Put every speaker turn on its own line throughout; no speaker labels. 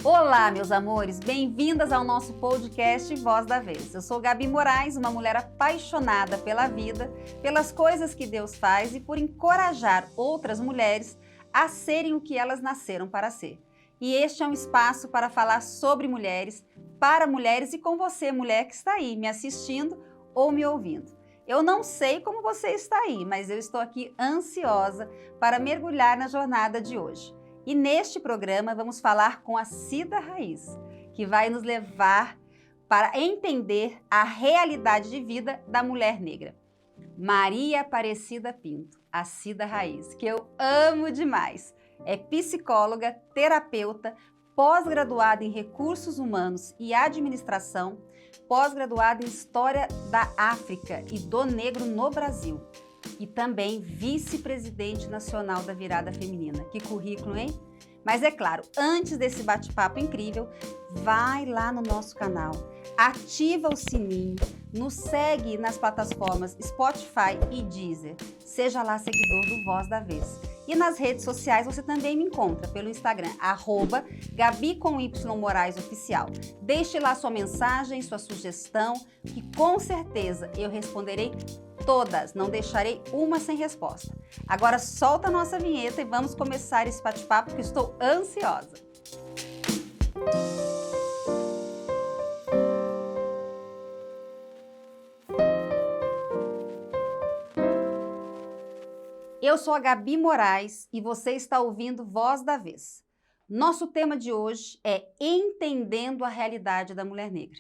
Olá, meus amores, bem-vindas ao nosso podcast Voz da Vez. Eu sou Gabi Moraes, uma mulher apaixonada pela vida, pelas coisas que Deus faz e por encorajar outras mulheres a serem o que elas nasceram para ser. E este é um espaço para falar sobre mulheres, para mulheres e com você, mulher que está aí me assistindo ou me ouvindo. Eu não sei como você está aí, mas eu estou aqui ansiosa para mergulhar na jornada de hoje. E neste programa vamos falar com a Cida Raiz, que vai nos levar para entender a realidade de vida da mulher negra. Maria Aparecida Pinto, a Cida Raiz, que eu amo demais. É psicóloga, terapeuta, pós-graduada em Recursos Humanos e Administração, pós-graduada em História da África e do Negro no Brasil. E também vice-presidente nacional da Virada Feminina. Que currículo, hein? Mas é claro, antes desse bate-papo incrível, vai lá no nosso canal, ativa o sininho, nos segue nas plataformas Spotify e Deezer. Seja lá seguidor do Voz da Vez. E nas redes sociais você também me encontra pelo Instagram, @Gabi_Moraes_Oficial. Deixe lá sua mensagem, sua sugestão, que com certeza eu responderei todas, não deixarei uma sem resposta. Agora solta a nossa vinheta e vamos começar esse bate-papo que estou ansiosa. Eu sou a Gabi Moraes e você está ouvindo Voz da Vez. Nosso tema de hoje é Entendendo a Realidade da Mulher Negra.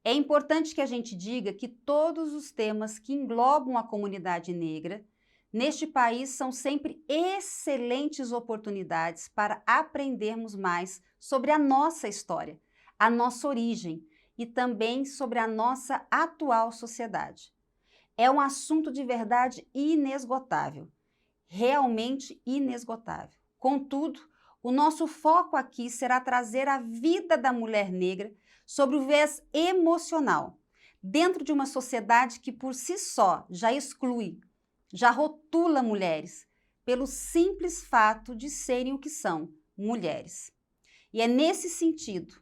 É importante que a gente diga que todos os temas que englobam a comunidade negra neste país são sempre excelentes oportunidades para aprendermos mais sobre a nossa história, a nossa origem e também sobre a nossa atual sociedade. É um assunto de verdade inesgotável, realmente inesgotável. Contudo, o nosso foco aqui será trazer a vida da mulher negra sobre o viés emocional, dentro de uma sociedade que por si só já exclui, já rotula mulheres, pelo simples fato de serem o que são, mulheres. E é nesse sentido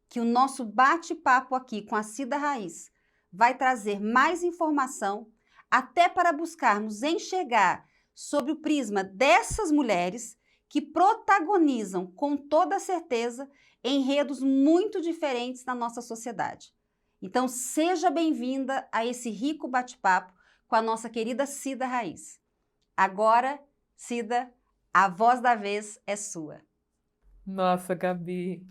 que o nosso bate-papo aqui com a Cida Raiz vai trazer mais informação, até para buscarmos enxergar sobre o prisma dessas mulheres que protagonizam, com toda certeza, enredos muito diferentes na nossa sociedade. Então, seja bem-vinda a esse rico bate-papo com a nossa querida Cida Raiz. Agora, Cida, a voz da vez é sua.
Nossa, Gabi,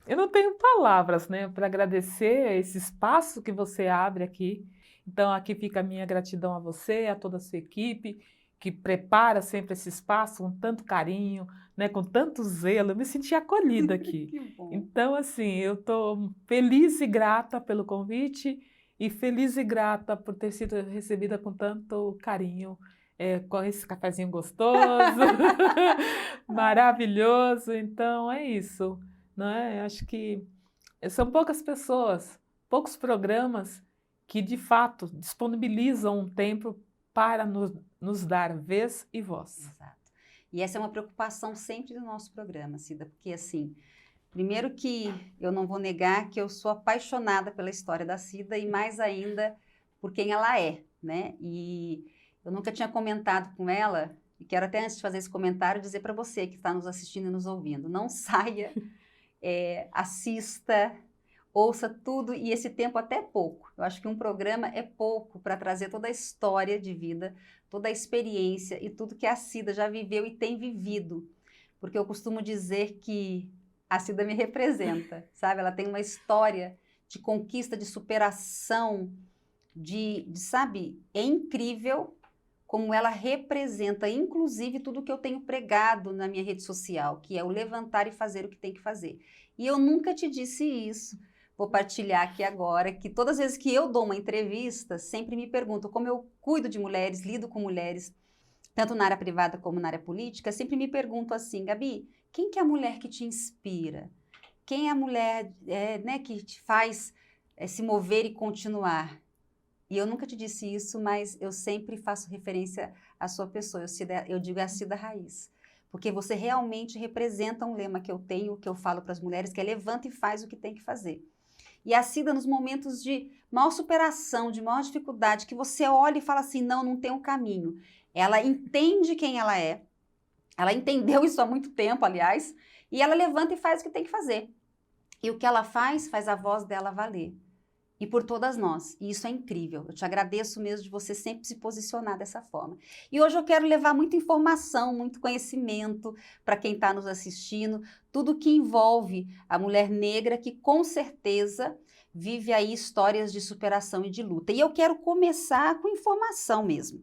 eu não tenho palavras, né, para agradecer esse espaço que você abre aqui. Então, aqui fica a minha gratidão a você, a toda a sua equipe, que prepara sempre esse espaço com tanto carinho, né, com tanto zelo. Eu me senti acolhida aqui.
Que bom.
Então, assim, eu estou feliz e grata pelo convite e feliz e grata por ter sido recebida com tanto carinho, com esse cafezinho gostoso, maravilhoso. Então, é isso, não é? Acho que são poucas pessoas, poucos programas que, de fato, disponibilizam um tempo para nos dar vez e voz.
Exato. E essa é uma preocupação sempre do nosso programa, Cida, porque assim, primeiro que eu não vou negar que eu sou apaixonada pela história da Cida e mais ainda por quem ela é, né? E eu nunca tinha comentado com ela, e quero até antes de fazer esse comentário dizer para você que está nos assistindo e nos ouvindo, não saia, assista, ouça tudo, e esse tempo até é pouco. Eu acho que um programa é pouco para trazer toda a história de vida, toda a experiência e tudo que a Cida já viveu e tem vivido. Porque eu costumo dizer que a Cida me representa, sabe? Ela tem uma história de conquista, de superação, sabe? É incrível como ela representa, inclusive, tudo que eu tenho pregado na minha rede social, que é o levantar e fazer o que tem que fazer. E eu nunca te disse isso. Vou partilhar aqui agora, que todas as vezes que eu dou uma entrevista, sempre me perguntam como eu cuido de mulheres, lido com mulheres, tanto na área privada como na área política, sempre me pergunto assim, Gabi, quem que é a mulher que te inspira? Quem é a mulher né, que te faz se mover e continuar? E eu nunca te disse isso, mas eu sempre faço referência à sua pessoa, eu digo a Cida Raiz. porque você realmente representa um lema que eu tenho, que eu falo para as mulheres, que é levanta e faz o que tem que fazer. E a Cida, nos momentos de maior superação, de maior dificuldade, que você olha e fala assim, não, não tem um caminho. Ela entende quem ela é, ela entendeu isso há muito tempo, aliás, e ela levanta e faz o que tem que fazer. E o que ela faz, faz a voz dela valer. E por todas nós. E isso é incrível. Eu te agradeço mesmo de você sempre se posicionar dessa forma. E hoje eu quero levar muita informação, muito conhecimento para quem está nos assistindo, tudo que envolve a mulher negra que com certeza vive aí histórias de superação e de luta. E eu quero começar com informação mesmo.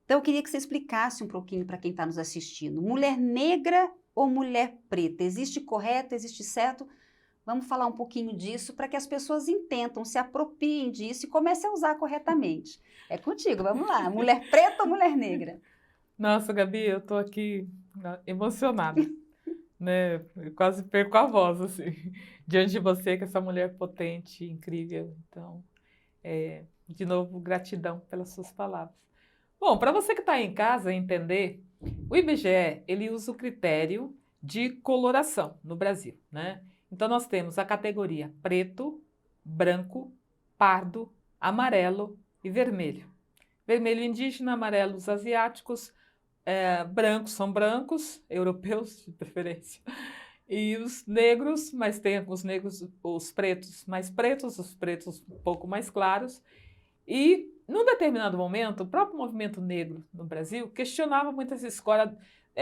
Então eu queria que você explicasse um pouquinho para quem está nos assistindo. Mulher negra ou mulher preta? Existe correto, existe certo? Vamos falar um pouquinho disso para que as pessoas entendam, se apropriem disso e comecem a usar corretamente. É contigo, vamos lá. Mulher preta ou mulher negra?
Nossa, Gabi, eu tô aqui emocionada, né? Eu quase perco a voz, assim, diante de você, com essa mulher potente, incrível. Então, de novo, gratidão pelas suas palavras. Bom, para você que está aí em casa entender, o IBGE, ele usa o critério de coloração no Brasil, né? Então, nós temos a categoria preto, branco, pardo, amarelo e vermelho. Vermelho indígena, amarelo os asiáticos, brancos são brancos, europeus de preferência, e os negros, mas tem os negros, os pretos mais pretos, os pretos um pouco mais claros. E, num determinado momento, o próprio movimento negro no Brasil questionava muito essa escola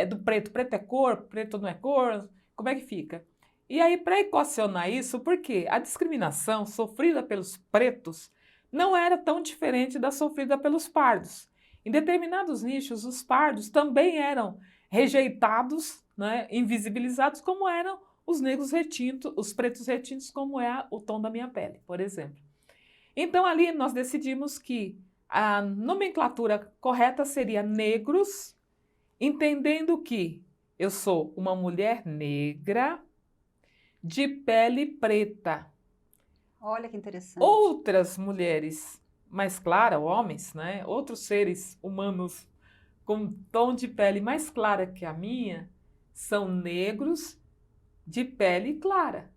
do preto. Preto é cor, preto não é cor, como é que fica? E aí, para equacionar isso, por quê? A discriminação sofrida pelos pretos não era tão diferente da sofrida pelos pardos. Em determinados nichos, os pardos também eram rejeitados, né, invisibilizados, como eram os negros retintos, os pretos retintos, como é o tom da minha pele, por exemplo. Então, ali nós decidimos que a nomenclatura correta seria negros, entendendo que eu sou uma mulher negra de pele preta.
Olha que interessante.
Outras mulheres mais claras, homens, né? Outros seres humanos com tom de pele mais clara que a minha, são negros de pele clara.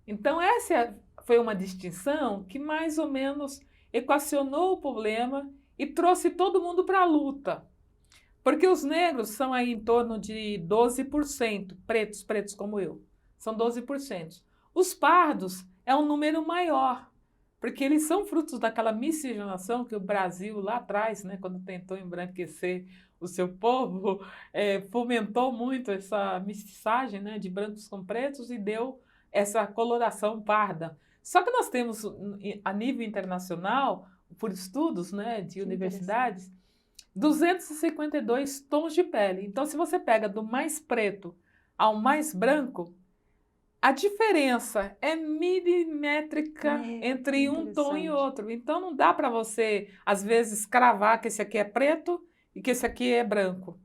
Então, essa foi uma distinção que mais ou menos equacionou o problema e trouxe todo mundo para a luta. Porque os negros são aí em torno de 12%, pretos como eu, são 12%. Os pardos é um número maior, porque eles são frutos daquela miscigenação que o Brasil lá atrás, né, quando tentou embranquecer o seu povo, fomentou muito essa mestiçagem, né, de brancos com pretos e deu essa coloração parda. Só que nós temos, a nível internacional, por estudos, né, de universidades, 252 tons de pele. Então, se você pega do mais preto ao mais branco, a diferença é milimétrica entre um tom e outro. Então, não dá para você, às vezes, cravar que esse aqui é preto e que esse aqui é branco,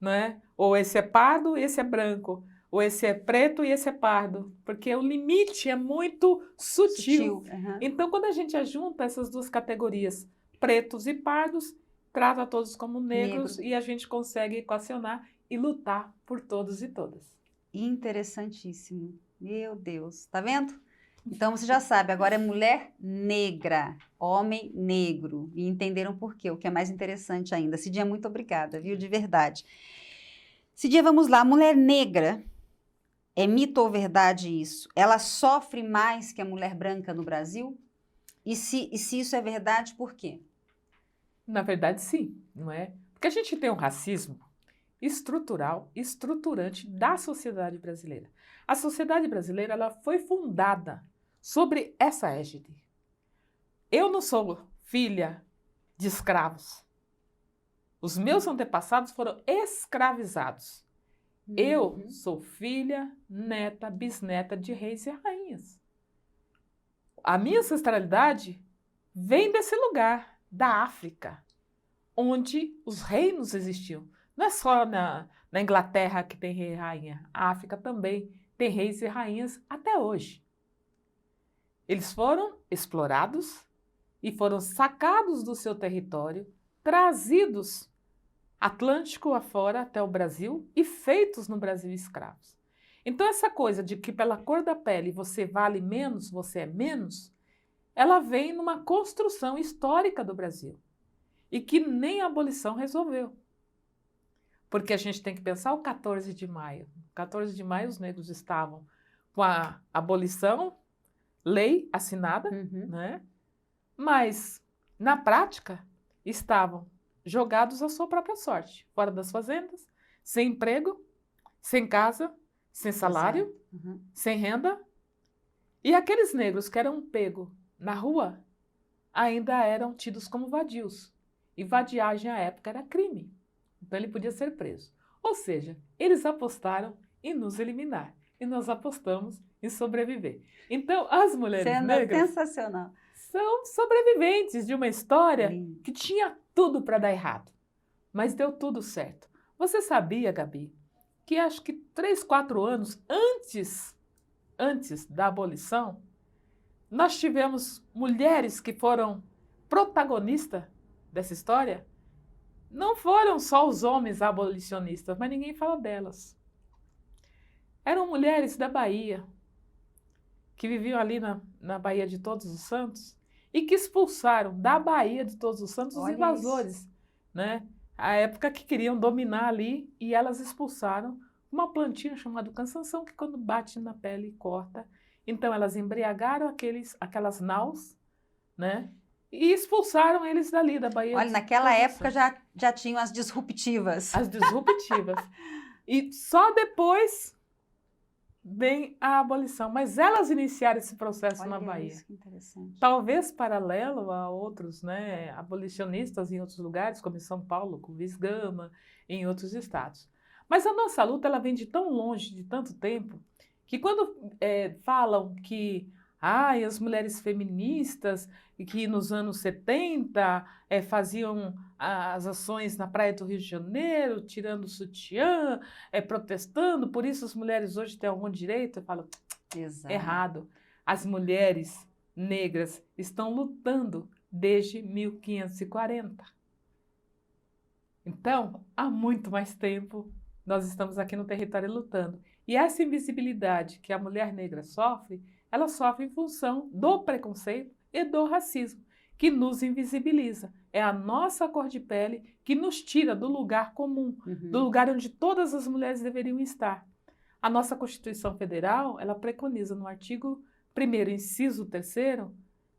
né? Ou esse é pardo e esse é branco. Ou esse é preto e esse é pardo. Porque o limite é muito sutil.
Uhum.
Então, quando a gente junta essas duas categorias, pretos e pardos, trata todos como negros e a gente consegue equacionar e lutar por todos e todas.
Interessantíssimo. Meu Deus, tá vendo? Então você já sabe, agora é mulher negra, homem negro. E entenderam por quê, o que é mais interessante ainda. Cidinha, muito obrigada, viu? De verdade. Cidinha, vamos lá. Mulher negra, é mito ou verdade isso? Ela sofre mais que a mulher branca no Brasil? E se isso é verdade, por quê?
Na verdade, sim, não é? Porque a gente tem um racismo estrutural, estruturante da sociedade brasileira. A sociedade brasileira, ela foi fundada sobre essa égide. Eu não sou filha de escravos. Os meus antepassados foram escravizados. Eu sou filha, neta, bisneta de reis e rainhas. A minha ancestralidade vem desse lugar, da África, onde os reinos existiam. Não é só na Inglaterra que tem rei e rainha. A África também tem reis e rainhas até hoje. Eles foram explorados e foram sacados do seu território, trazidos Atlântico afora até o Brasil e feitos no Brasil escravos. Então essa coisa de que pela cor da pele você vale menos, você é menos, ela vem numa construção histórica do Brasil e que nem a abolição resolveu. Porque a gente tem que pensar o 14 de maio. 14 de maio os negros estavam com a abolição, lei assinada, né? Mas na prática estavam jogados à sua própria sorte, fora das fazendas, sem emprego, sem casa, sem salário, sem renda. E aqueles negros que eram pegos na rua ainda eram tidos como vadios. E vadiagem à época era crime. Então ele podia ser preso. Ou seja, eles apostaram em nos eliminar. E nós apostamos em sobreviver. Então as mulheres negras
sensacional.
São sobreviventes de uma história que tinha tudo para dar errado. Mas deu tudo certo. Você sabia, Gabi, que acho que 3, 4 anos antes da abolição, nós tivemos mulheres que foram protagonistas dessa história? Não foram só os homens abolicionistas, mas ninguém fala delas. Eram mulheres da Bahia, que viviam ali na Baía de Todos os Santos e que expulsaram da Baía de Todos os Santos os invasores, né? A época que queriam dominar ali, e elas expulsaram uma plantinha chamada cansanção, que quando bate na pele corta. Então elas embriagaram aquelas naus, né? E expulsaram eles dali da Baía.
Olha, naquela época já tinham as disruptivas.
As disruptivas. E só depois vem a abolição. Mas elas iniciaram esse processo na Bahia.
Isso, que interessante.
Talvez paralelo a outros, né, abolicionistas em outros lugares, como em São Paulo, com Luiz Gama, em outros estados. Mas a nossa luta ela vem de tão longe, de tanto tempo, que quando falam que as mulheres feministas que nos anos 70 faziam as ações na praia do Rio de Janeiro, tirando o sutiã, protestando, por isso as mulheres hoje têm algum direito, eu falo, errado. As mulheres negras estão lutando desde 1540. Então, há muito mais tempo nós estamos aqui no território lutando. E essa invisibilidade que a mulher negra sofre, ela sofre em função do preconceito e do racismo, que nos invisibiliza. É a nossa cor de pele que nos tira do lugar comum, do lugar onde todas as mulheres deveriam estar. A nossa Constituição Federal, ela preconiza no artigo 1º, inciso 3º,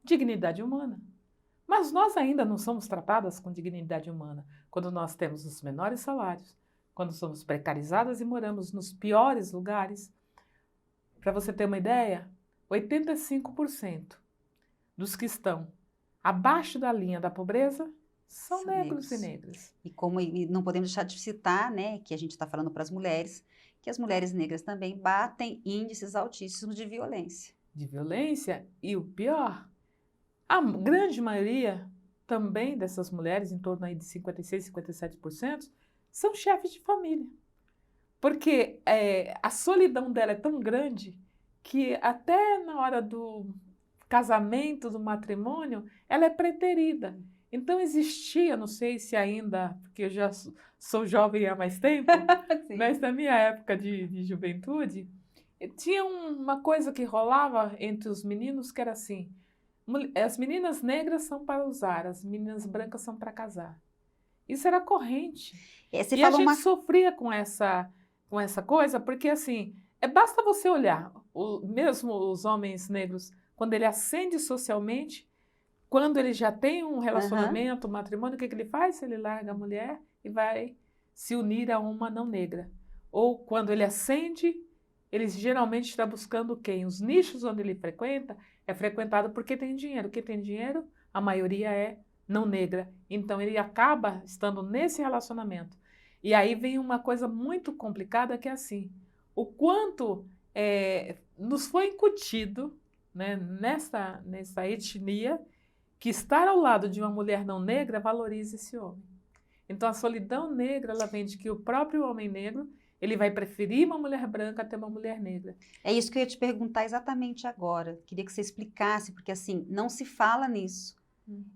dignidade humana. Mas nós ainda não somos tratadas com dignidade humana quando nós temos os menores salários, quando somos precarizadas e moramos nos piores lugares. Para você ter uma ideia, 85% dos que estão abaixo da linha da pobreza são negros e negras.
E não podemos deixar de citar, né, que a gente está falando para as mulheres, que as mulheres negras também batem índices altíssimos de violência.
De violência, e o pior, a grande maioria também dessas mulheres, em torno aí de 56%, 57%, são chefes de família. Porque a solidão dela é tão grande que até na hora do casamento, do matrimônio, ela é preterida. Então existia, não sei se ainda, porque eu já sou jovem há mais tempo, mas na minha época de juventude, tinha uma coisa que rolava entre os meninos que era assim, as meninas negras são para usar, as meninas brancas são para casar. Isso era corrente. E a gente sofria com essa coisa, porque assim, basta você olhar, mesmo os homens negros, quando ele ascende socialmente, quando ele já tem um relacionamento, um matrimônio, o que ele faz? Ele larga a mulher e vai se unir a uma não negra. Ou quando ele ascende, ele geralmente está buscando quem? Os nichos onde ele frequenta é frequentado porque tem dinheiro. Quem tem dinheiro, a maioria é não negra. Então ele acaba estando nesse relacionamento. E aí vem uma coisa muito complicada que é assim, o quanto nos foi incutido, né, nessa etnia, que estar ao lado de uma mulher não negra valoriza esse homem. Então a solidão negra, ela vem de que o próprio homem negro, ele vai preferir uma mulher branca até uma mulher negra.
É isso que eu ia te perguntar exatamente agora. Queria que você explicasse, porque assim, não se fala nisso.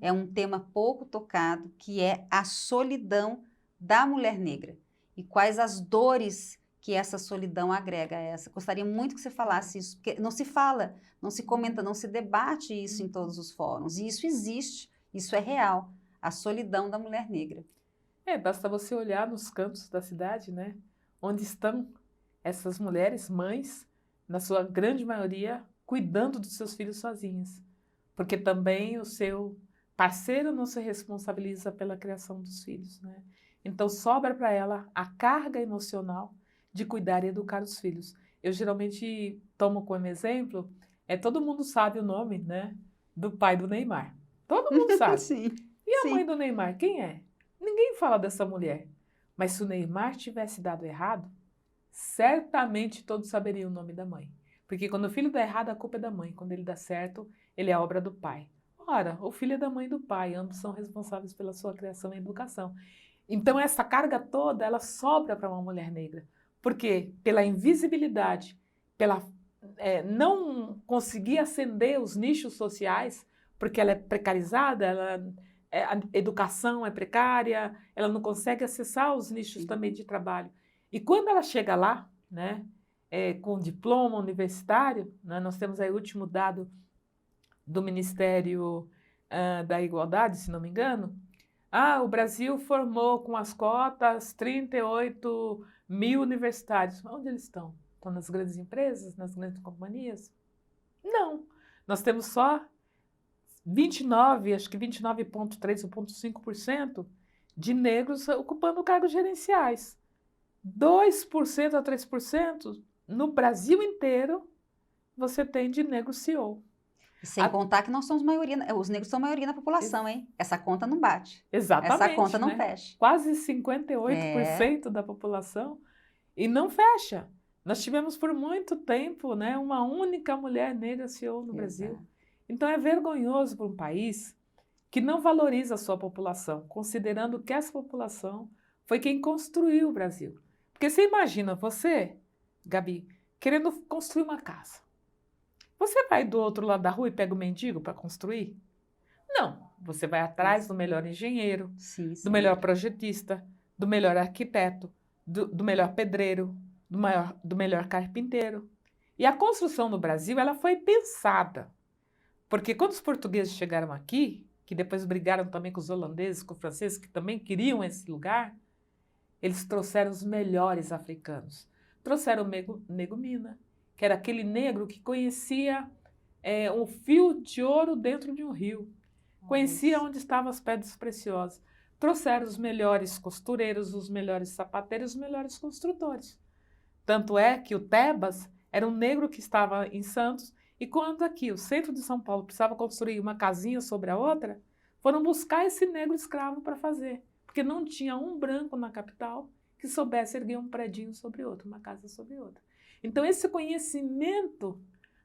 É um tema pouco tocado, que é a solidão da mulher negra e quais as dores que essa solidão agrega a essa. Gostaria muito que você falasse isso, porque não se fala, não se comenta, não se debate isso em todos os fóruns, e isso existe, isso é real, a solidão da mulher negra.
Basta você olhar nos cantos da cidade, né? Onde estão essas mulheres, mães, na sua grande maioria, cuidando dos seus filhos sozinhas. Porque também o seu parceiro não se responsabiliza pela criação dos filhos, né? Então sobra para ela a carga emocional de cuidar e educar os filhos. Eu geralmente tomo como exemplo, todo mundo sabe o nome, né, do pai do Neymar. Todo mundo sabe.
Sim,
E a
sim.
mãe do Neymar, quem é? Ninguém fala dessa mulher. Mas se o Neymar tivesse dado errado, certamente todos saberiam o nome da mãe. Porque quando o filho dá errado, a culpa é da mãe. Quando ele dá certo, ele é obra do pai. Ora, o filho é da mãe e do pai, ambos são responsáveis pela sua criação e educação. Então essa carga toda, ela sobra para uma mulher negra. Por quê? Pela invisibilidade, pela não conseguir ascender os nichos sociais, porque ela é precarizada, a educação é precária, ela não consegue acessar os nichos também de trabalho. E quando ela chega lá, né, com diploma universitário, né, nós temos aí o último dado do Ministério da Igualdade, se não me engano, o Brasil formou com as cotas 38 mil universitários. Onde eles estão? Estão nas grandes empresas, nas grandes companhias? Não. Nós temos só 29,3% ou 0,5% de negros ocupando cargos gerenciais. 2% a 3% no Brasil inteiro você tem de negro CEO.
Sem contar que nós somos maioria, os negros são maioria na população, hein? Essa conta não bate.
Exatamente.
Essa conta não fecha.
Quase 58% da população e não fecha. Nós tivemos por muito tempo, né, uma única mulher negra CEO no Brasil. Então é vergonhoso para um país que não valoriza a sua população, considerando que essa população foi quem construiu o Brasil. Porque você imagina você, Gabi, querendo construir uma casa. Você vai do outro lado da rua e pega o mendigo para construir? Não. Você vai atrás do melhor engenheiro, do melhor projetista, do melhor arquiteto, do melhor pedreiro, do melhor carpinteiro. E a construção no Brasil, ela foi pensada. Porque quando os portugueses chegaram aqui, que depois brigaram também com os holandeses, com os franceses, que também queriam esse lugar, eles trouxeram os melhores africanos. Trouxeram o Nego Mina, que era aquele negro que conhecia um fio de ouro dentro de um rio. Conhecia onde estavam as pedras preciosas. Trouxeram os melhores costureiros, os melhores sapateiros, os melhores construtores. Tanto é que o Tebas era um negro que estava em Santos, e quando aqui o centro de São Paulo precisava construir uma casinha sobre a outra, foram buscar esse negro escravo para fazer, porque não tinha um branco na capital que soubesse erguer um predinho sobre outro, uma casa sobre outra. Então esse conhecimento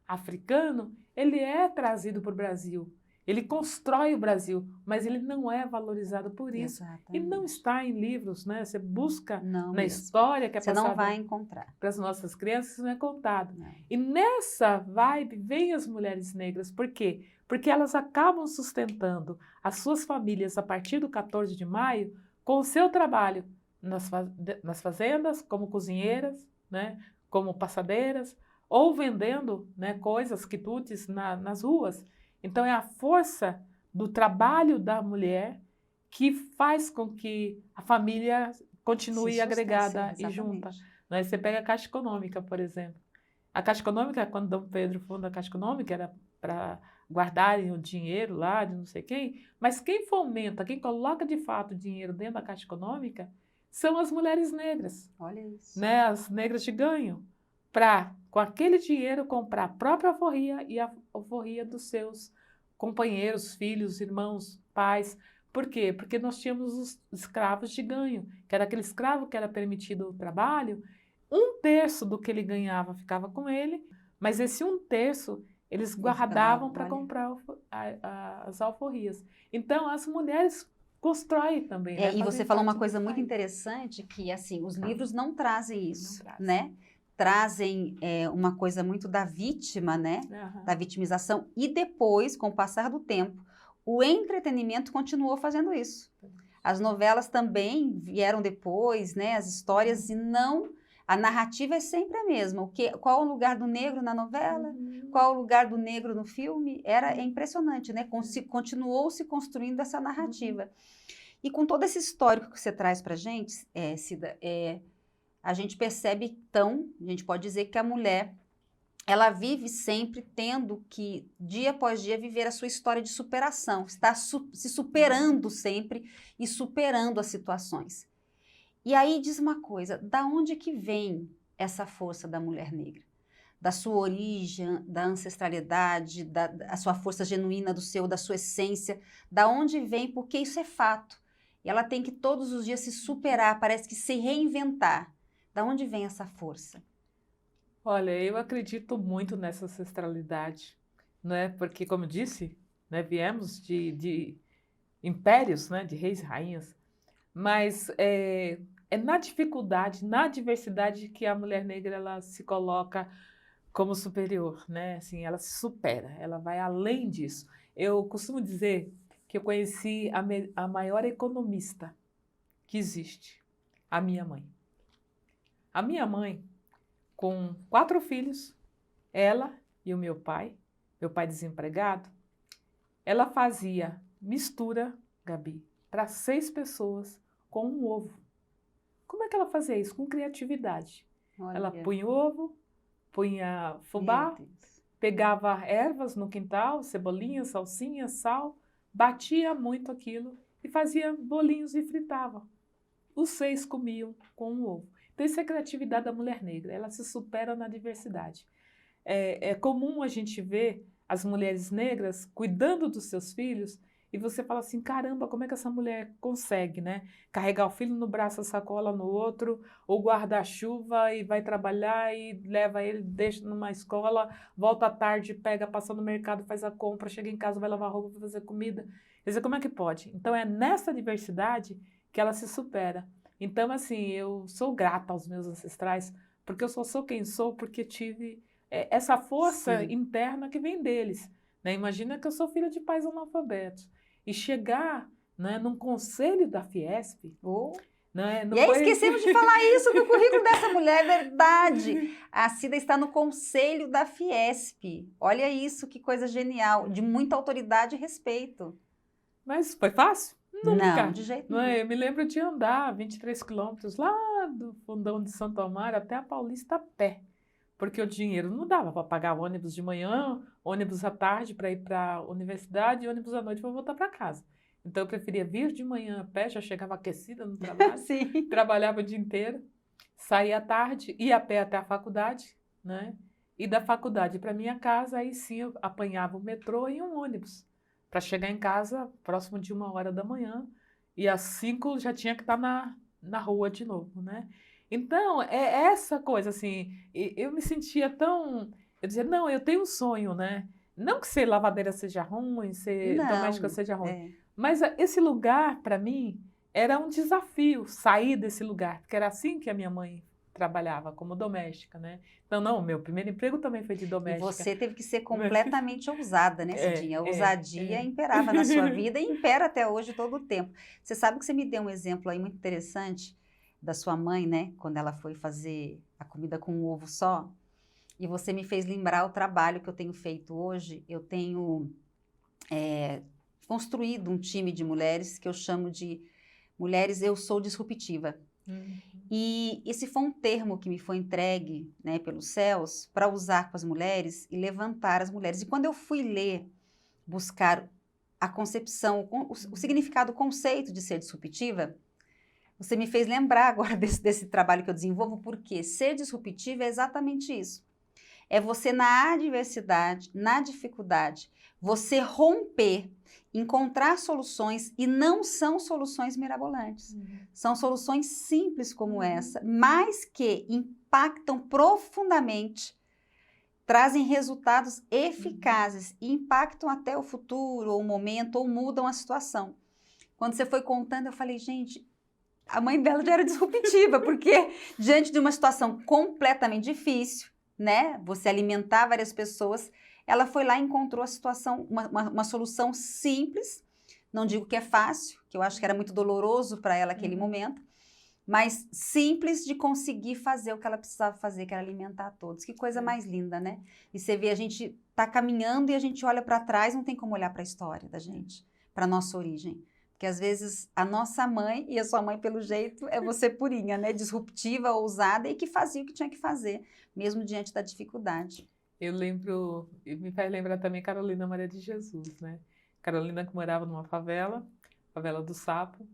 africano, ele é trazido para o Brasil. Ele constrói o Brasil, mas ele não é valorizado por isso. Exatamente. E não está em livros, né? Você busca na história que é passada.
Você não vai encontrar.
Para as nossas crianças, não é contado.
Não.
E nessa vibe vem as mulheres negras. Por quê? Porque elas acabam sustentando as suas famílias a partir do 14 de maio com o seu trabalho nas fazendas, como cozinheiras, né? Como passadeiras, ou vendendo, né, coisas, quitutes nas ruas. Então é a força do trabalho da mulher que faz com que a família continue agregada e junta. Né? Você pega a Caixa Econômica, por exemplo. A Caixa Econômica, quando Dom Pedro fundou a Caixa Econômica, era para guardarem o dinheiro lá de não sei quem, mas quem fomenta, quem coloca de fato o dinheiro dentro da Caixa Econômica são as mulheres negras.
Olha isso.
Né? As negras de ganho. Para, com aquele dinheiro, comprar a própria alforria e a alforria dos seus companheiros, filhos, irmãos, pais. Por quê? Porque nós tínhamos os escravos de ganho, que era aquele escravo que era permitido o trabalho, 1/3 do que ele ganhava ficava com ele, mas esse 1/3 eles guardavam para comprar as alforrias. Então, as mulheres constroem também. Né?
E você falou uma coisa muito interessante, que assim, os livros não trazem isso, né? Trazem uma coisa muito da vítima, né? Da vitimização. E depois, com o passar do tempo, o entretenimento continuou fazendo isso. As novelas também vieram depois, né? As histórias e não... A narrativa é sempre a mesma. Qual o lugar do negro na novela? Qual o lugar do negro no filme? É impressionante, né? Continuou se construindo essa narrativa. E com todo esse histórico que você traz para a gente, Cida, a gente percebe, então, a gente pode dizer que a mulher, ela vive sempre tendo que, dia após dia, viver a sua história de superação, está se superando sempre e superando as situações. E aí diz uma coisa, da onde que vem essa força da mulher negra? Da sua origem, da ancestralidade, da sua força genuína da sua essência, da onde vem, porque isso é fato. E ela tem que todos os dias se superar, parece que se reinventar. Da onde vem essa força?
Olha, eu acredito muito nessa ancestralidade, né? Porque, como eu disse, né, viemos de impérios, né, de reis e rainhas, mas é na dificuldade, na diversidade que a mulher negra ela se coloca como superior, né? Assim, ela se supera, ela vai além disso. Eu costumo dizer que eu conheci a maior economista que existe, a minha mãe. A minha mãe, com 4 filhos, ela e o meu pai desempregado, ela fazia mistura, Gabi, para 6 pessoas com um ovo. Como é que ela fazia isso? Com criatividade.
Olha.
Ela punha o ovo, punha fubá, pegava ervas no quintal, cebolinha, salsinha, sal, batia muito aquilo e fazia bolinhos e fritava. Os 6 comiam com um ovo. Então, isso é a criatividade da mulher negra, ela se supera na diversidade. É comum a gente ver as mulheres negras cuidando dos seus filhos e você fala assim, caramba, como é que essa mulher consegue, né? Carregar o filho no braço, a sacola no outro, ou guarda-chuva e vai trabalhar e leva ele, deixa numa escola, volta à tarde, pega, passa no mercado, faz a compra, chega em casa, vai lavar roupa, vai fazer comida. Quer dizer, como é que pode? Então, é nessa diversidade que ela se supera. Então, assim, eu sou grata aos meus ancestrais, porque eu só sou quem sou, porque tive essa força interna que vem deles. Né? Imagina que eu sou filha de pais analfabetos. E chegar, né, num conselho da Fiesp... Né,
e aí esquecemos de falar isso no currículo dessa mulher, é verdade. A Cida está no conselho da Fiesp. Olha isso, que coisa genial, de muita autoridade e respeito.
Mas foi fácil? Nunca.
Não, de jeito nenhum.
Eu me lembro de andar 23 quilômetros lá do fundão de Santo Amaro até a Paulista a pé, porque o dinheiro não dava para pagar ônibus de manhã, ônibus à tarde para ir para a universidade e ônibus à noite para voltar para casa. Então eu preferia vir de manhã a pé, já chegava aquecida no trabalho, trabalhava o dia inteiro, saía à tarde, ia a pé até a faculdade, né? E da faculdade para minha casa, aí sim eu apanhava o metrô e um ônibus, para chegar em casa próximo de 1h da manhã, e às 5 já tinha que estar na rua de novo, né? Então, é essa coisa, assim, eu me sentia tão... Eu dizia, não, eu tenho um sonho, né? Não que ser lavadeira seja ruim, ser doméstica seja ruim, mas esse lugar, para mim, era um desafio, sair desse lugar, porque era assim que a minha mãe trabalhava, como doméstica, né? Então, não, meu primeiro emprego também foi de doméstica.
E você teve que ser completamente ousada, né, Cidinha? A ousadia imperava na sua vida e impera até hoje todo o tempo. Você sabe que você me deu um exemplo aí muito interessante da sua mãe, né? Quando ela foi fazer a comida com um ovo só. E você me fez lembrar o trabalho que eu tenho feito hoje. Eu tenho construído um time de mulheres que eu chamo de Mulheres Eu Sou Disruptiva. E esse foi um termo que me foi entregue, né, pelos céus para usar com as mulheres e levantar as mulheres. E quando eu fui ler, buscar a concepção, o significado, o conceito de ser disruptiva, você me fez lembrar agora desse trabalho que eu desenvolvo, porque ser disruptiva é exatamente isso. É você na adversidade, na dificuldade, você romper, encontrar soluções, e não são soluções mirabolantes. São soluções simples como essa, mas que impactam profundamente, trazem resultados eficazes e impactam até o futuro, ou o momento, ou mudam a situação. Quando você foi contando, eu falei, gente, a mãe dela já era disruptiva, porque diante de uma situação completamente difícil, né, você alimentar várias pessoas, ela foi lá e encontrou a situação, uma solução simples, Não digo que é fácil, que eu acho que era muito doloroso para ela aquele momento, mas simples de conseguir fazer o que ela precisava fazer, que era alimentar todos. Que coisa mais linda, né? E você vê, a gente tá caminhando e a gente olha para trás, não tem como olhar para a história da gente, para nossa origem. Porque às vezes a nossa mãe, e a sua mãe pelo jeito, é você purinha, né? Disruptiva, ousada e que fazia o que tinha que fazer, mesmo diante da dificuldade.
Eu lembro, me faz lembrar também Carolina Maria de Jesus, né? Carolina que morava numa favela, favela do Sapo,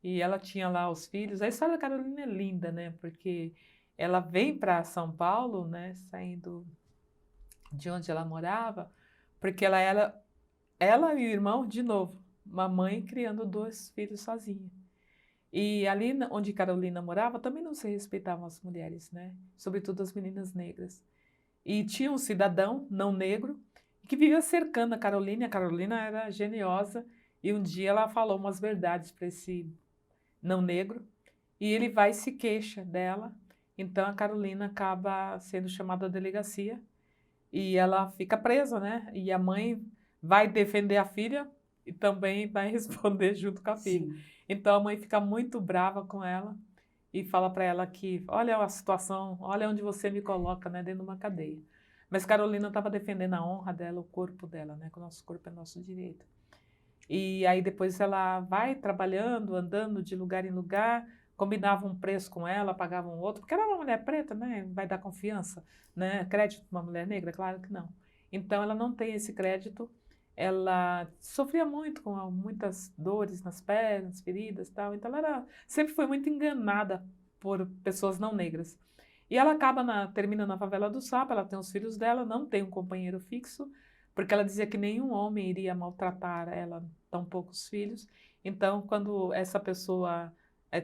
e ela tinha lá os filhos. A história da Carolina é linda, né? Porque ela vem para São Paulo, né? Saindo de onde ela morava, porque ela e o irmão, de novo, uma mãe criando 2 filhos sozinha. E ali onde Carolina morava, também não se respeitavam as mulheres, né? Sobretudo as meninas negras. E tinha um cidadão não negro que vivia cercando a Carolina. A Carolina era geniosa e um dia ela falou umas verdades para esse não negro e ele vai e se queixa dela. Então a Carolina acaba sendo chamada à delegacia e ela fica presa, né? E a mãe vai defender a filha e também vai responder junto com a filha.
Sim.
Então a mãe fica muito brava com ela e fala para ela que, olha a situação, olha onde você me coloca, né, dentro de uma cadeia. Mas Carolina estava defendendo a honra dela, o corpo dela, né, que o nosso corpo é nosso direito. E aí depois ela vai trabalhando, andando de lugar em lugar, combinava um preço com ela, pagava um outro, porque ela é uma mulher preta, né, vai dar confiança, né, crédito para uma mulher negra? Claro que não. Então ela não tem esse crédito, ela sofria muito com muitas dores nas pernas, feridas e tal, então ela sempre foi muito enganada por pessoas não negras. E ela termina na favela do Sapo, ela tem os filhos dela, não tem um companheiro fixo, porque ela dizia que nenhum homem iria maltratar ela, tão poucos filhos. Então, quando essa pessoa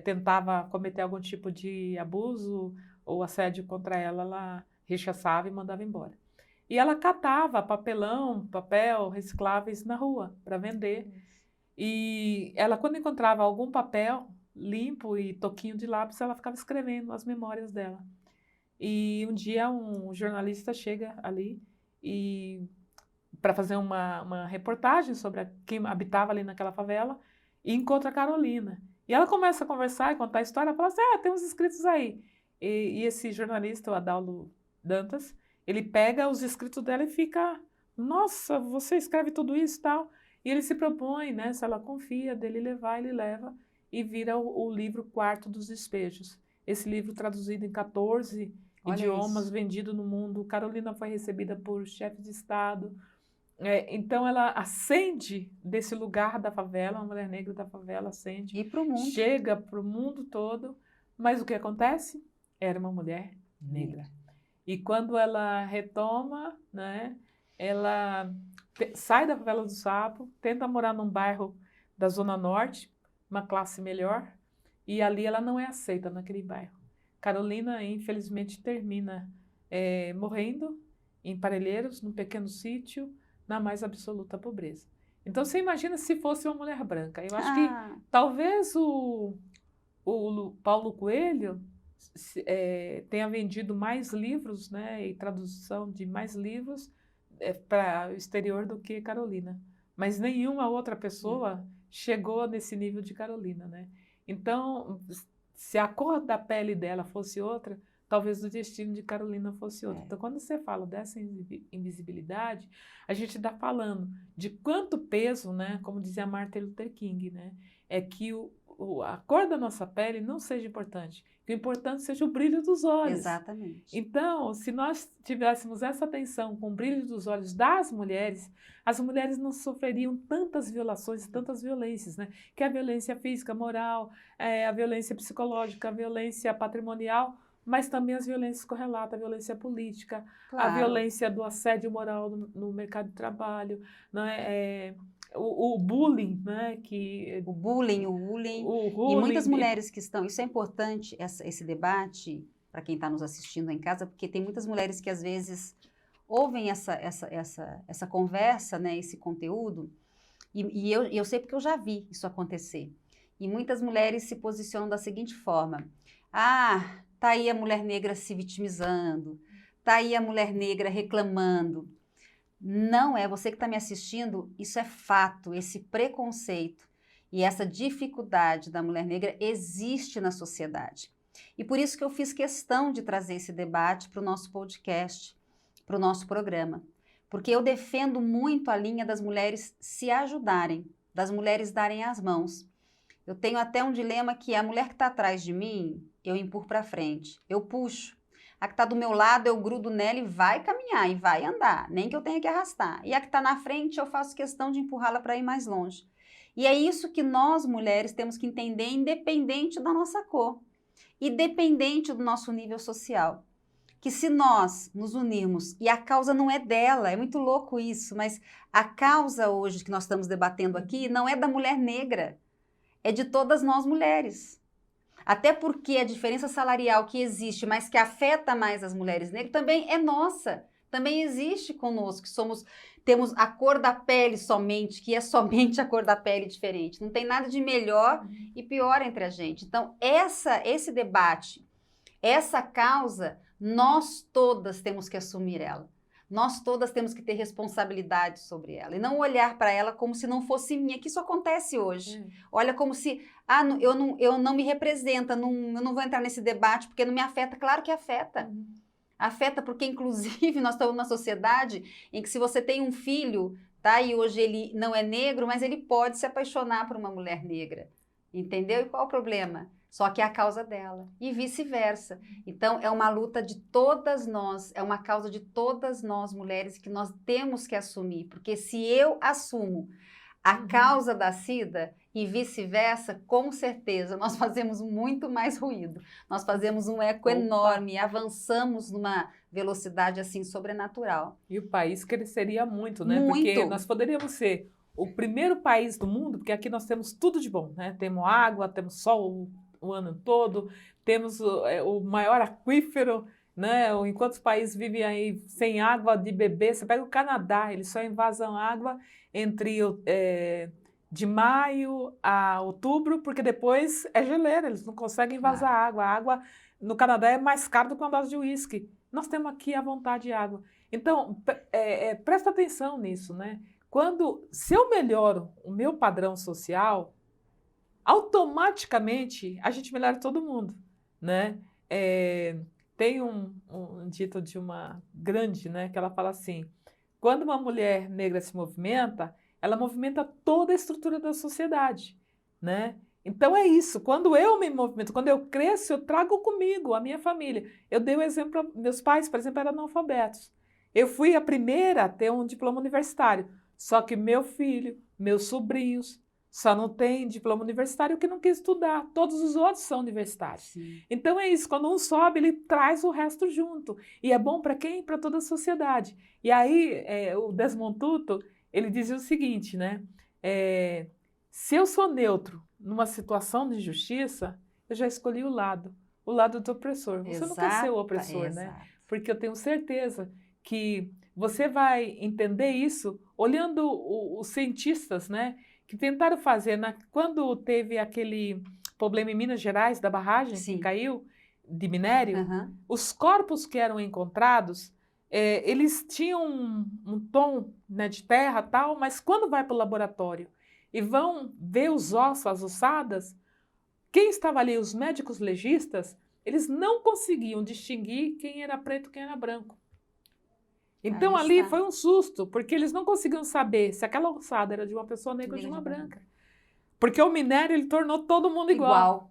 tentava cometer algum tipo de abuso ou assédio contra ela, ela rechaçava e mandava embora. E ela catava papel recicláveis na rua para vender. E ela, quando encontrava algum papel limpo e toquinho de lápis, ela ficava escrevendo as memórias dela. E um dia um jornalista chega ali e para fazer uma reportagem sobre quem habitava ali naquela favela e encontra a Carolina. E ela começa a conversar e contar a história, fala assim, tem uns escritos aí. E esse jornalista, o Adaldo Dantas, ele pega os escritos dela e fica, nossa, você escreve tudo isso e tal. E ele se propõe, né, se ela confia dele levar, ele leva e vira o livro Quarto dos Despejos. Esse livro traduzido em 14 idiomas, vendido no mundo. Carolina foi recebida por chefes de Estado. Então ela ascende desse lugar da favela, uma mulher negra da favela ascende,
e pro mundo.
Chega para o mundo todo, mas o que acontece? Era uma mulher negra. E quando ela retoma, né, ela sai da favela do Sapo, tenta morar num bairro da Zona Norte, uma classe melhor, e ali ela não é aceita naquele bairro. Carolina, infelizmente, termina morrendo em Parelheiros, num pequeno sítio, na mais absoluta pobreza. Então, você imagina se fosse uma mulher branca. Eu acho que talvez o Paulo Coelho tenha vendido mais livros, né, e tradução de mais livros para o exterior do que Carolina. Mas nenhuma outra pessoa chegou nesse nível de Carolina, né? Então, se a cor da pele dela fosse outra, talvez o destino de Carolina fosse outro. Então, quando você fala dessa invisibilidade, a gente está falando de quanto peso, né, como dizia Martin Luther King, né, é que a cor da nossa pele não seja importante, que o importante seja o brilho dos olhos.
Exatamente.
Então, se nós tivéssemos essa atenção com o brilho dos olhos das mulheres, as mulheres não sofreriam tantas violações, tantas violências, né? Que a violência física, moral, a violência psicológica, a violência patrimonial, mas também as violências correlatas, a violência política, a violência do assédio moral no mercado de trabalho, né? O bullying, né? O bullying.
E muitas mulheres que estão... Isso é importante, esse debate, para quem está nos assistindo em casa, porque tem muitas mulheres que às vezes ouvem essa conversa, né? Esse conteúdo, e eu sei porque eu já vi isso acontecer. E muitas mulheres se posicionam da seguinte forma: tá aí a mulher negra se vitimizando, tá aí a mulher negra reclamando. Não é. Você que está me assistindo, isso é fato, esse preconceito e essa dificuldade da mulher negra existe na sociedade. E por isso que eu fiz questão de trazer esse debate para o nosso podcast, para o nosso programa. Porque eu defendo muito a linha das mulheres se ajudarem, das mulheres darem as mãos. Eu tenho até um dilema que a mulher que está atrás de mim, eu empurro para frente, eu puxo. A que está do meu lado, eu grudo nela e vai caminhar, e vai andar, nem que eu tenha que arrastar. E a que está na frente, eu faço questão de empurrá-la para ir mais longe. E é isso que nós, mulheres, temos que entender, independente da nossa cor, independente do nosso nível social. Que se nós nos unirmos, e a causa não é dela, é muito louco isso, mas a causa hoje que nós estamos debatendo aqui não é da mulher negra, é de todas nós mulheres. Até porque a diferença salarial que existe, mas que afeta mais as mulheres negras, também é nossa. Também existe conosco, que temos a cor da pele somente, que é somente a cor da pele diferente. Não tem nada de melhor e pior entre a gente. Então, esse debate, essa causa, nós todas temos que assumir ela. Nós todas temos que ter responsabilidade sobre ela e não olhar para ela como se não fosse minha, que isso acontece hoje. Olha como se, eu não me representa, eu não vou entrar nesse debate porque não me afeta. Claro que afeta. Afeta porque, inclusive, nós estamos numa sociedade em que se você tem um filho, tá, e hoje ele não é negro, mas ele pode se apaixonar por uma mulher negra. Entendeu? E qual o problema? Só que é a causa dela, e vice-versa. Então, é uma luta de todas nós, é uma causa de todas nós, mulheres, que nós temos que assumir. Porque se eu assumo a causa da Cida e vice-versa, com certeza, nós fazemos muito mais ruído. Nós fazemos um eco enorme, avançamos numa velocidade, assim, sobrenatural.
E o país cresceria muito, né?
Muito.
Porque nós poderíamos ser o primeiro país do mundo, porque aqui nós temos tudo de bom, né? Temos água, temos sol o ano todo, temos o maior aquífero, né? Enquanto os países vivem aí sem água de beber, você pega o Canadá, eles só invasam água entre de maio a outubro, porque depois é geleira, eles não conseguem vazar água. A água no Canadá é mais cara do que uma dose de uísque. Nós temos aqui à vontade água. Então, presta atenção nisso, né? Se eu melhoro o meu padrão social, automaticamente a gente melhora todo mundo, né? Tem um dito de uma grande, né, que ela fala assim: quando uma mulher negra se movimenta, ela movimenta toda a estrutura da sociedade, né? Então é isso, quando eu me movimento, quando eu cresço, eu trago comigo a minha família. Eu dei o exemplo, meus pais, por exemplo, eram analfabetos. Eu fui a primeira a ter um diploma universitário, só que meu filho, meus sobrinhos, só não tem diploma universitário que não quis estudar. Todos os outros são universitários. Sim. Então é isso, quando um sobe, ele traz o resto junto. E é bom para quem? Para toda a sociedade. E aí, o Desmond Tutu, ele dizia o seguinte, né? Se eu sou neutro numa situação de injustiça, eu já escolhi o lado do opressor. Você não quer ser o opressor, né? Porque eu tenho certeza que você vai entender isso olhando os cientistas, né? Que tentaram fazer, quando teve aquele problema em Minas Gerais, da barragem que caiu, de minério, os corpos que eram encontrados, eles tinham um tom, né, de terra e tal, mas quando vai para o laboratório e vão ver os ossos, as ossadas, quem estava ali, os médicos legistas, eles não conseguiam distinguir quem era preto e quem era branco. Então ali foi um susto, porque eles não conseguiam saber se aquela ossada era de uma pessoa negra ou de uma branca. Porque o minério, ele tornou todo mundo igual.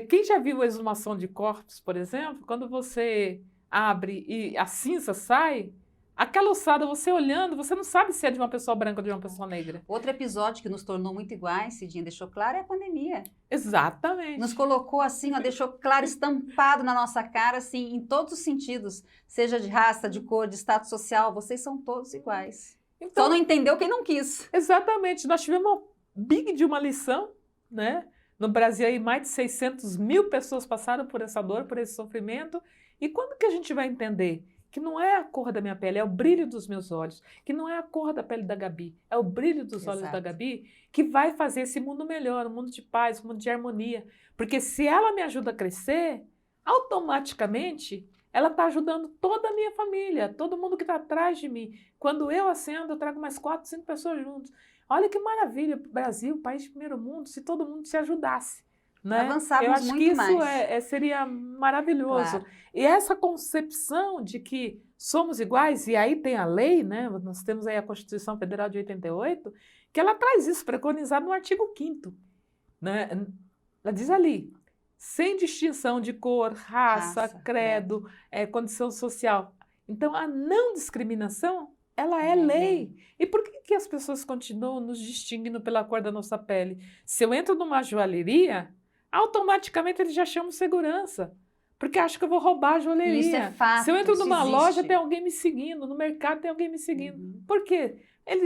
Quem já viu a exumação de corpos, por exemplo, quando você abre e a cinza sai, aquela ossada, você olhando, você não sabe se é de uma pessoa branca ou de uma pessoa negra.
Outro episódio que nos tornou muito iguais, Cidinha deixou claro, é a pandemia.
Exatamente.
Nos colocou assim, deixou claro, estampado na nossa cara, assim, em todos os sentidos. Seja de raça, de cor, de status social, vocês são todos iguais. Então, só não entendeu quem não quis.
Exatamente. Nós tivemos uma big de uma lição, né? No Brasil, aí, mais de 600 mil pessoas passaram por essa dor, por esse sofrimento. E quando que a gente vai entender que não é a cor da minha pele, é o brilho dos meus olhos, que não é a cor da pele da Gabi, é o brilho dos olhos da Gabi que vai fazer esse mundo melhor, um mundo de paz, um mundo de harmonia. Porque se ela me ajuda a crescer, automaticamente ela está ajudando toda a minha família, todo mundo que está atrás de mim. Quando eu acendo, eu trago mais 4, 5 pessoas juntos. Olha que maravilha, Brasil, país de primeiro mundo, se todo mundo se ajudasse, né? Eu
Avançávamos
acho que
muito
isso
mais.
seria maravilhoso.
Claro.
E essa concepção de que somos iguais, e aí tem a lei, né? Nós temos aí a Constituição Federal de 88, que ela traz isso preconizado no artigo 5º, né? Ela diz ali, sem distinção de cor, raça,
Raça, credo.
credo, condição social. Então, a não discriminação, ela é
Ela é lei.
lei. E por que as pessoas continuam nos distinguindo pela cor da nossa pele? Se eu entro numa joalheria, automaticamente eles já chamam segurança, porque acham que eu vou roubar a
E isso é
joalheria. Se eu
fato,
entro
isso
numa loja, tem
existe.
alguém me seguindo, no mercado tem alguém me seguindo.
Uhum.
Por quê?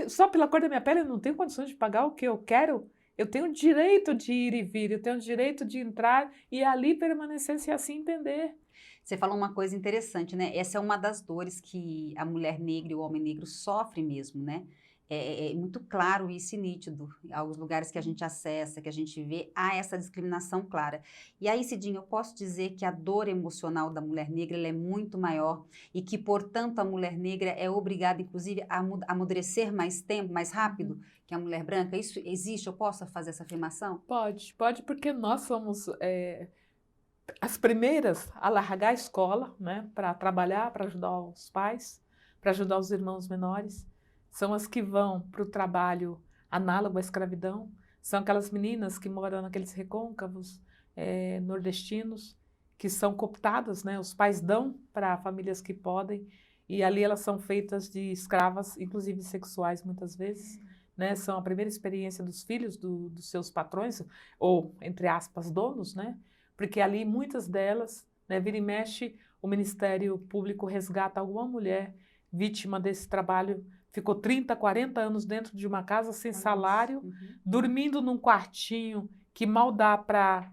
Só pela cor da minha pele eu não tenho condições de pagar o que eu quero. Eu tenho o direito de ir e vir, eu tenho o direito de entrar e ali permanecer se assim entender.
Você falou uma coisa interessante, né? Essa é uma das dores que a mulher negra e o homem negro sofrem mesmo, né? É muito claro isso e nítido. Aos lugares que a gente acessa, que a gente vê, há essa discriminação clara. E aí, Cidinha, eu posso dizer que a dor emocional da mulher negra ela é muito maior e que, portanto, a mulher negra é obrigada, inclusive, a amadurecer mais tempo, mais rápido que a mulher branca? Isso existe? Eu posso fazer essa afirmação?
Pode, porque nós somos as primeiras a largar a escola, né, para trabalhar, para ajudar os pais, para ajudar os irmãos menores. São as que vão para o trabalho análogo à escravidão. São aquelas meninas que moram naqueles recôncavos nordestinos, que são cooptadas, né, os pais dão para famílias que podem, e ali elas são feitas de escravas, inclusive sexuais muitas vezes. Né, são a primeira experiência dos filhos dos seus patrões, ou, entre aspas, donos, né? Porque ali muitas delas, né, vira e mexe, o Ministério Público resgata alguma mulher vítima desse trabalho, ficou 30, 40 anos dentro de uma casa sem salário,
Uhum.
dormindo num quartinho que mal dá para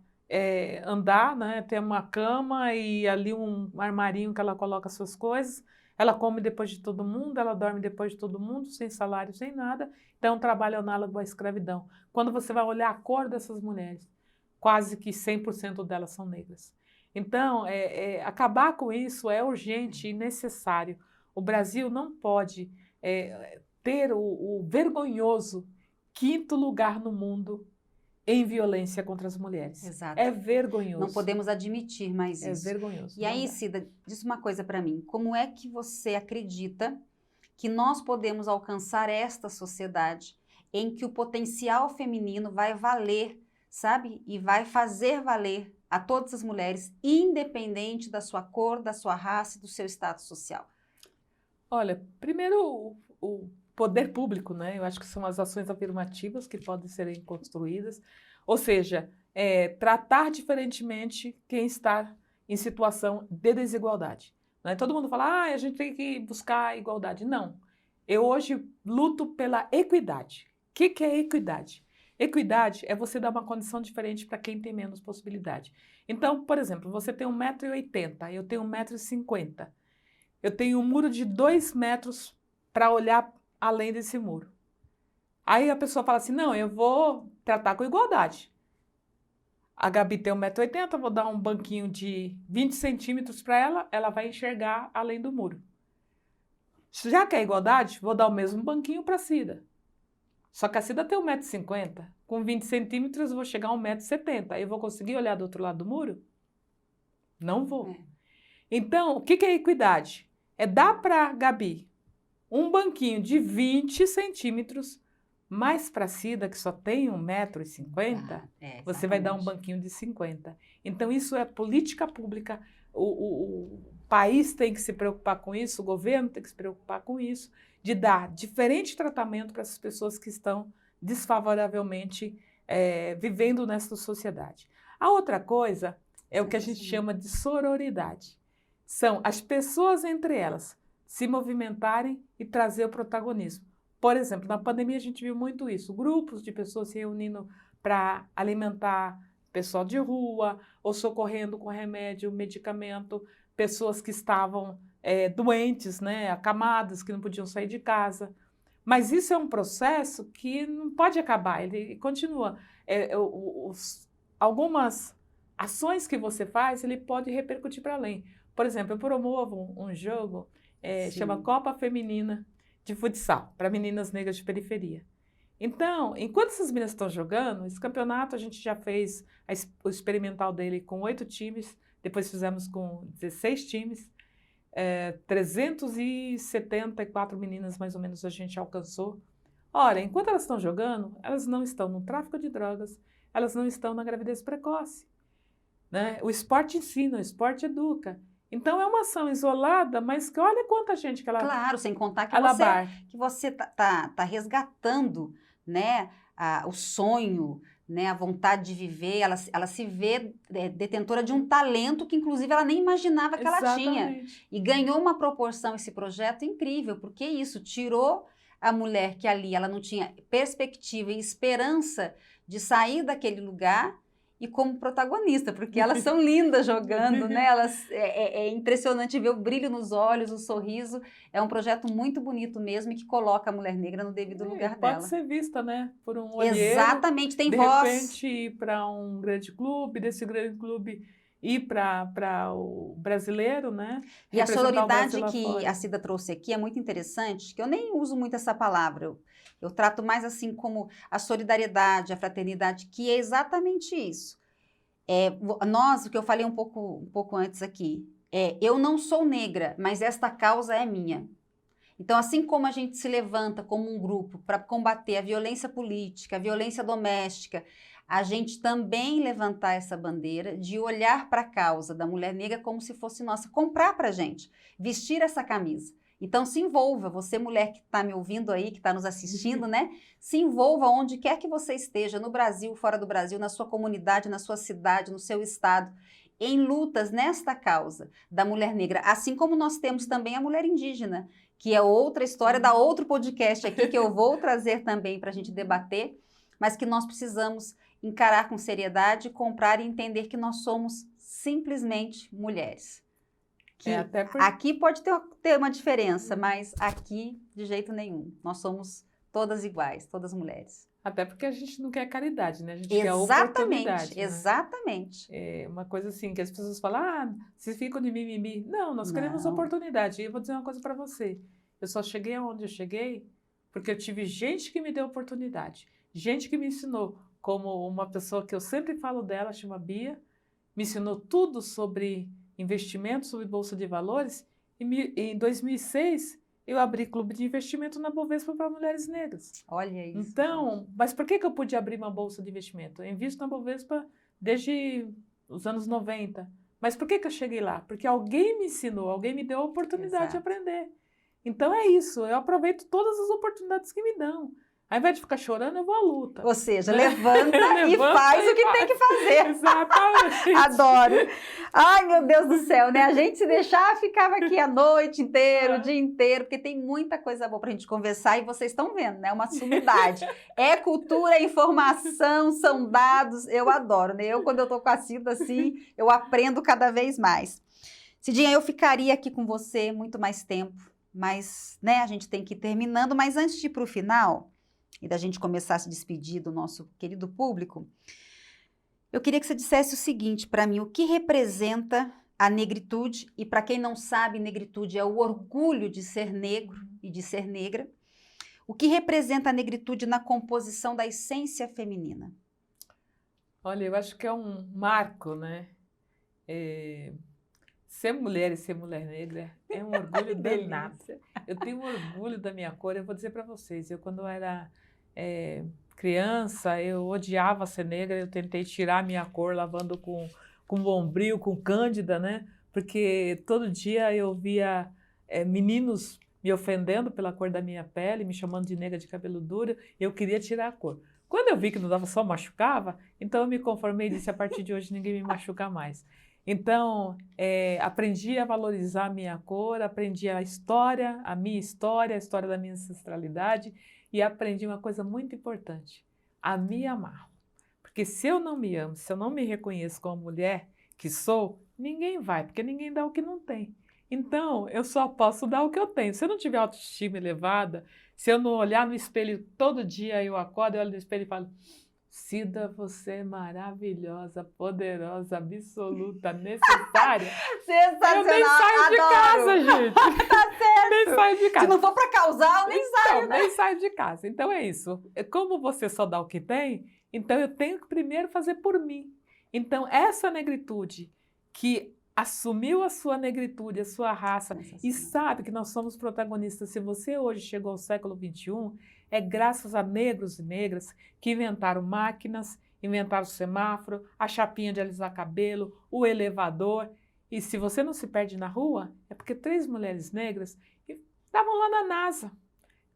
andar, né? Tem uma cama e ali um armarinho que ela coloca suas coisas. Ela come depois de todo mundo, ela dorme depois de todo mundo, sem salário, sem nada. Então, é um trabalho análogo à escravidão. Quando você vai olhar a cor dessas mulheres, quase que 100% delas são negras. Então, acabar com isso é urgente e necessário. O Brasil não pode ter o vergonhoso 5º lugar no mundo em violência contra as mulheres.
Exato.
É vergonhoso.
Não podemos admitir mais isso.
É vergonhoso.
E aí, Cida, diz uma coisa para mim. Como é que você acredita que nós podemos alcançar esta sociedade em que o potencial feminino vai valer, sabe? E vai fazer valer a todas as mulheres, independente da sua cor, da sua raça e do seu status social?
Olha, primeiro o poder público, né? Eu acho que são as ações afirmativas que podem serem construídas, ou seja, tratar diferentemente quem está em situação de desigualdade. Né? Todo mundo fala, a gente tem que buscar a igualdade. Não, eu hoje luto pela equidade. O que é equidade? Equidade é você dar uma condição diferente para quem tem menos possibilidade. Então, por exemplo, você tem 1,80 m, eu tenho 1,50 m. Eu tenho um muro de 2 metros para olhar além desse muro. Aí a pessoa fala assim, não, eu vou tratar com igualdade. A Gabi tem 1,80 m, vou dar um banquinho de 20 centímetros para ela, ela vai enxergar além do muro. Já que é igualdade, vou dar o mesmo banquinho para a Cida. Só que a Cida tem 1,50 m, com 20 centímetros eu vou chegar a 1,70 m. Aí eu vou conseguir olhar do outro lado do muro? Não vou. Então, o que é equidade? É dar para a Gabi um banquinho de 20 centímetros, mais para a Cida, que só tem 1,50 m, você vai dar um banquinho de 50. Então, isso é política pública. O país tem que se preocupar com isso, o governo tem que se preocupar com isso, de dar diferente tratamento para essas pessoas que estão desfavoravelmente vivendo nessa sociedade. A outra coisa é o que a gente chama de sororidade. São as pessoas entre elas se movimentarem e trazer o protagonismo. Por exemplo, na pandemia a gente viu muito isso, grupos de pessoas se reunindo para alimentar pessoal de rua, ou socorrendo com remédio, medicamento, pessoas que estavam doentes, né, acamadas, que não podiam sair de casa. Mas isso é um processo que não pode acabar, ele continua. Algumas ações que você faz, ele pode repercutir para além. Por exemplo, eu promovo um jogo, chama Copa Feminina de Futsal, para meninas negras de periferia. Então, enquanto essas meninas estão jogando, esse campeonato a gente já fez o experimental dele com 8 times, depois fizemos com 16 times, 374 meninas mais ou menos a gente alcançou. Ora, enquanto elas estão jogando, elas não estão no tráfico de drogas, elas não estão na gravidez precoce, né? O esporte ensina, o esporte educa. Então é uma ação isolada, mas que olha quanta gente que ela...
Claro, sem contar que
ela
você tá resgatando, né, o sonho, né, a vontade de viver, ela se vê detentora de um talento que inclusive ela nem imaginava que ela tinha.
Exatamente.
E ganhou uma proporção esse projeto incrível, porque isso tirou a mulher que ali ela não tinha perspectiva e esperança de sair daquele lugar e como protagonista, porque elas são lindas jogando, né? É impressionante ver o brilho nos olhos, o sorriso. É um projeto muito bonito mesmo e que coloca a mulher negra no devido lugar dela.
Pode ser vista, né? Por um olheiro.
Exatamente, tem
de
voz.
De repente ir para um grande clube, desse grande clube ir para o brasileiro, né?
E a sororidade que
fora.
a Cida trouxe aqui é muito interessante, que eu nem uso muito essa palavra. Eu trato mais assim como a solidariedade, a fraternidade, que é exatamente isso. O que eu falei um pouco antes aqui, eu não sou negra, mas esta causa é minha. Então, assim como a gente se levanta como um grupo para combater a violência política, a violência doméstica, a gente também levantar essa bandeira de olhar para a causa da mulher negra como se fosse nossa, comprar para a gente, vestir essa camisa. Então, se envolva, você mulher que está me ouvindo aí, que está nos assistindo, né? Se envolva onde quer que você esteja, no Brasil, fora do Brasil, na sua comunidade, na sua cidade, no seu estado, em lutas nesta causa da mulher negra, assim como nós temos também a mulher indígena, que é outra história, da outro podcast aqui, que eu vou trazer também para a gente debater, mas que nós precisamos encarar com seriedade, comprar e entender que nós somos simplesmente mulheres. Que aqui pode ter uma diferença, mas aqui de jeito nenhum. Nós somos todas iguais, todas mulheres.
Até porque a gente não quer caridade, né? A gente quer oportunidade. Né?
Exatamente.
É uma coisa assim, que as pessoas falam, vocês ficam de mimimi. Não, nós queremos oportunidade. E eu vou dizer uma coisa para você. Eu só cheguei aonde eu cheguei porque eu tive gente que me deu oportunidade. Gente que me ensinou, como uma pessoa que eu sempre falo dela, chama Bia, me ensinou tudo sobre investimentos, sobre Bolsa de Valores. E em 2006... eu abri clube de investimento na Bovespa para mulheres negras.
Olha isso.
Então, mas por que eu pude abrir uma bolsa de investimento? Eu invisto na Bovespa desde os anos 90. Mas por que eu cheguei lá? Porque alguém me ensinou, alguém me deu a oportunidade de aprender. Então é isso, eu aproveito todas as oportunidades que me dão. Ao invés de ficar chorando, eu vou à luta.
Ou seja, levanta e faz o que tem que fazer.
Exatamente.
Adoro. Ai, meu Deus do céu, né? A gente se deixar, ficava aqui a noite inteira, o dia inteiro, porque tem muita coisa boa pra gente conversar e vocês estão vendo, né? Uma sumidade. É cultura, é informação, são dados, eu adoro, né? Quando eu tô com a Cida, assim, eu aprendo cada vez mais. Cidinha, eu ficaria aqui com você muito mais tempo, mas, né, a gente tem que ir terminando, mas antes de ir pro final... e da gente começar a se despedir do nosso querido público, eu queria que você dissesse o seguinte para mim, o que representa a negritude, e para quem não sabe, negritude é o orgulho de ser negro e de ser negra, o que representa a negritude na composição da essência feminina?
Olha, eu acho que é um marco, né? Ser mulher e ser mulher negra é um orgulho danado. Eu tenho um orgulho da minha cor, eu vou dizer para vocês, eu quando era criança, eu odiava ser negra, eu tentei tirar a minha cor lavando com Bombril, com Cândida, né? Porque todo dia eu via meninos me ofendendo pela cor da minha pele, me chamando de negra de cabelo duro, e eu queria tirar a cor. Quando eu vi que não dava, só machucava, então eu me conformei e disse, a partir de hoje ninguém me machuca mais. Então, aprendi a valorizar a minha cor, aprendi a história, a história da minha ancestralidade, e aprendi uma coisa muito importante, a me amar. Porque se eu não me amo, se eu não me reconheço como mulher que sou, ninguém vai, porque ninguém dá o que não tem. Então, eu só posso dar o que eu tenho. Se eu não tiver autoestima elevada, se eu não olhar no espelho todo dia, eu acordo, eu olho no espelho e falo, Cida, você é maravilhosa, poderosa, absoluta, necessária.
Sensacional,
Eu nem saio de casa, gente.
Tá certo.
Nem saio de casa.
Se não for para causar, eu nem saio, né?
Nem saio de casa. Então é isso. Como você só dá o que tem, então eu tenho que primeiro fazer por mim. Então essa negritude que assumiu a sua negritude, a sua raça, e sabe que nós somos protagonistas. Se você hoje chegou ao século XXI, é graças a negros e negras que inventaram máquinas, inventaram o semáforo, a chapinha de alisar cabelo, o elevador. E se você não se perde na rua, é porque 3 mulheres negras estavam lá na NASA.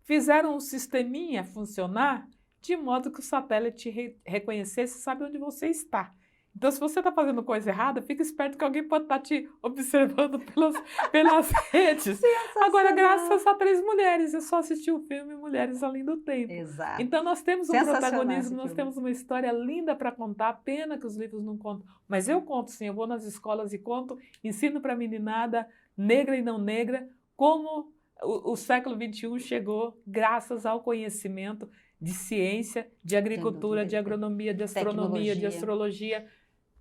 Fizeram um sisteminha funcionar de modo que o satélite reconhecesse e sabe onde você está. Então, se você está fazendo coisa errada, fica esperto que alguém pode estar te observando pelas redes. Agora, graças a 3 mulheres, eu só assisti o filme Mulheres Além do Tempo.
Exato.
Então, nós temos um protagonismo, nós temos uma história linda para contar, pena que os livros não contam. Mas eu conto sim, eu vou nas escolas e conto, ensino para a meninada, negra e não negra, como o século XXI chegou graças ao conhecimento de ciência, de agricultura, de agronomia, de astronomia, de astrologia,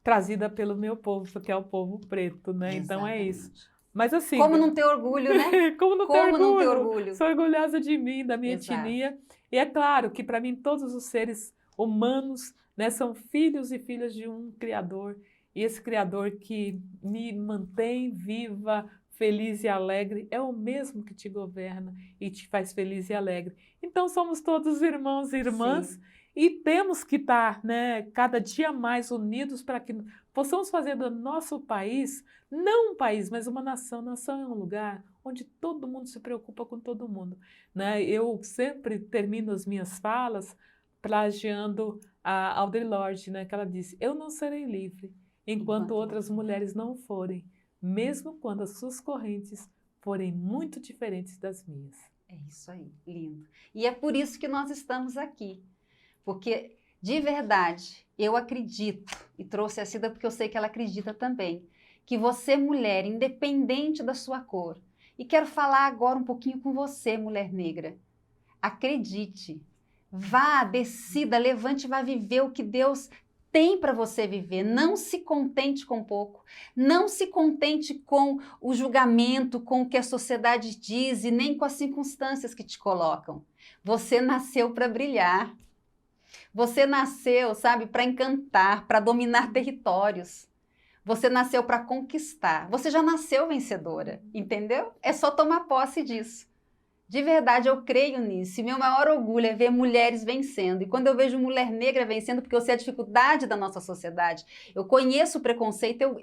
trazida pelo meu povo, que é o povo preto, né? Exatamente. Então é isso. Mas assim...
Como não ter orgulho, né?
Como não ter orgulho? Sou orgulhosa de mim, da minha etnia. E é claro que para mim todos os seres humanos, né, são filhos e filhas de um Criador. E esse Criador que me mantém viva, feliz e alegre, é o mesmo que te governa e te faz feliz e alegre. Então somos todos irmãos e irmãs. Sim. E temos que estar, né, cada dia mais unidos para que possamos fazer do nosso país, não um país, mas uma nação. Nação é um lugar onde todo mundo se preocupa com todo mundo, né? Eu sempre termino as minhas falas plagiando a Audre Lorde, né, que ela disse: eu não serei livre enquanto outras mulheres não forem, mesmo quando as suas correntes forem muito diferentes das minhas.
É isso aí, lindo. E é por isso que nós estamos aqui. Porque, de verdade, eu acredito, e trouxe a Cida porque eu sei que ela acredita também, que você, mulher, independente da sua cor, e quero falar agora um pouquinho com você, mulher negra, acredite, vá, decida, levante e vá viver o que Deus tem para você viver. Não se contente com pouco, não se contente com o julgamento, com o que a sociedade diz e nem com as circunstâncias que te colocam. Você nasceu para brilhar. Você nasceu, sabe, para encantar, para dominar territórios. Você nasceu para conquistar. Você já nasceu vencedora, entendeu? É só tomar posse disso. De verdade, eu creio nisso. E meu maior orgulho é ver mulheres vencendo. E quando eu vejo mulher negra vencendo, porque eu sei a dificuldade da nossa sociedade, eu conheço o preconceito,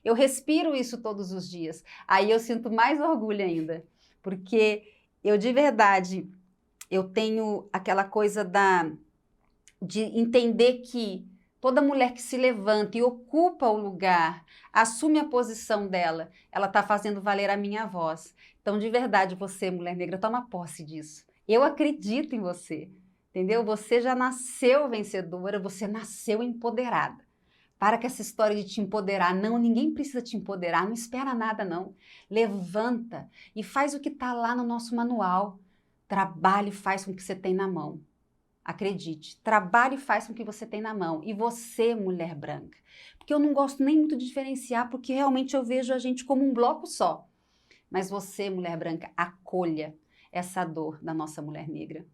eu respiro isso todos os dias. Aí eu sinto mais orgulho ainda. Porque eu, de verdade, eu tenho aquela coisa de entender que toda mulher que se levanta e ocupa o lugar, assume a posição dela, ela está fazendo valer a minha voz. Então, de verdade, você, mulher negra, toma posse disso. Eu acredito em você, entendeu? Você já nasceu vencedora, você nasceu empoderada. Para com essa história de te empoderar. Não, ninguém precisa te empoderar, não espera nada, não. Levanta e faz o que está lá no nosso manual. Trabalhe e faz com o que você tem na mão. Acredite, trabalhe e faz com o que você tem na mão. E você, mulher branca, porque eu não gosto nem muito de diferenciar, porque realmente eu vejo a gente como um bloco só. Mas você, mulher branca, acolha essa dor da nossa mulher negra.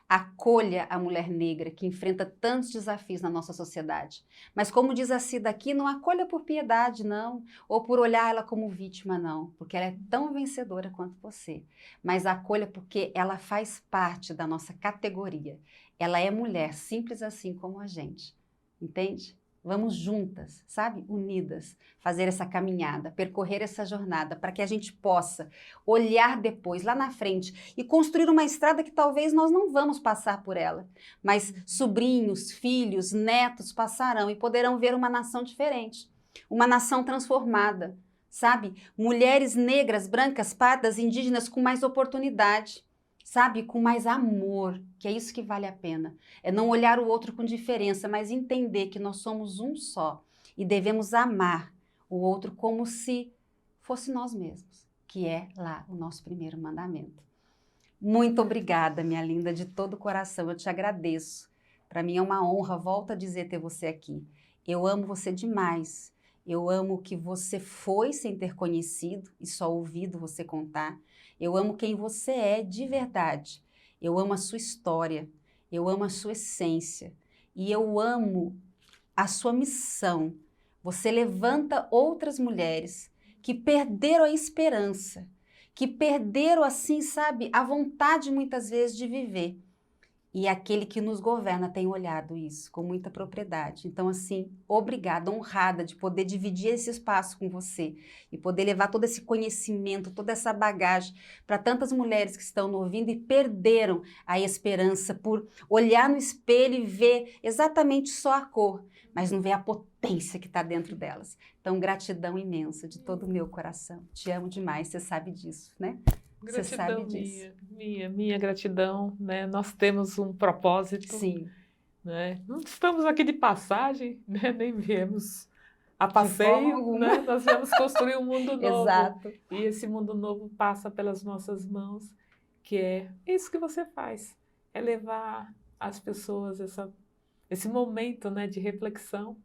Acolha a mulher negra que enfrenta tantos desafios na nossa sociedade. Mas como diz a Cida aqui, não acolha por piedade, não. Ou por olhar ela como vítima, não. Porque ela é tão vencedora quanto você. Mas acolha porque ela faz parte da nossa categoria. Ela é mulher, simples assim como a gente. Entende? Vamos juntas, sabe? Unidas, fazer essa caminhada, percorrer essa jornada, para que a gente possa olhar depois, lá na frente, e construir uma estrada que talvez nós não vamos passar por ela, mas sobrinhos, filhos, netos passarão e poderão ver uma nação diferente, uma nação transformada, sabe? Mulheres negras, brancas, pardas, indígenas com mais oportunidade. Sabe, com mais amor, que é isso que vale a pena. É não olhar o outro com diferença, mas entender que nós somos um só e devemos amar o outro como se fosse nós mesmos, que é lá o nosso primeiro mandamento. Muito obrigada, minha linda, de todo o coração. Eu te agradeço Para mim é uma honra, volto a dizer, ter você aqui. Eu amo você demais. Eu amo que você foi sem ter conhecido e só ouvido você contar. Eu amo quem você é de verdade. Eu amo a sua história. Eu amo a sua essência. E eu amo a sua missão. Você levanta outras mulheres que perderam a esperança, que perderam, assim, sabe, a vontade muitas vezes de viver. E aquele que nos governa tem olhado isso com muita propriedade. Então, assim, obrigada, honrada de poder dividir esse espaço com você e poder levar todo esse conhecimento, toda essa bagagem para tantas mulheres que estão nos ouvindo e perderam a esperança por olhar no espelho e ver exatamente só a cor, mas não ver a potência que está dentro delas. Então, gratidão imensa de todo o meu coração. Te amo demais, você sabe disso, né? Você sabe disso.
Minha gratidão, né? Nós temos um propósito.
Sim.
Né? Não estamos aqui de passagem, né? Nem viemos a passeio, né? Nós viemos construir um mundo novo.
Exato.
E esse mundo novo passa pelas nossas mãos, que é isso que você faz, é levar às pessoas esse momento, né, de reflexão,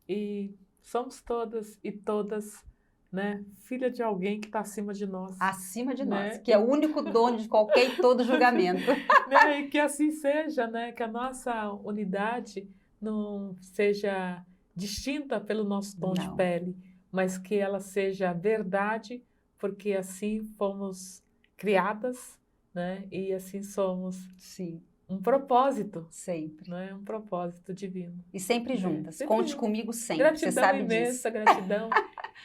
e somos todas e todas, né, filha de alguém que está acima de nós.
Acima de
né?
nós, que é o único dono de qualquer e todo julgamento.
Né? E que assim seja, né? Que a nossa unidade não seja distinta pelo nosso tom de pele, mas que ela seja verdade, porque assim fomos criadas, né? E assim somos.
Sim.
Um propósito.
Sempre.
Né? Um propósito divino.
E sempre juntas.
Sempre
Conte
juntas.
comigo sempre.
Gratidão
você sabe
imensa,
disso.
gratidão.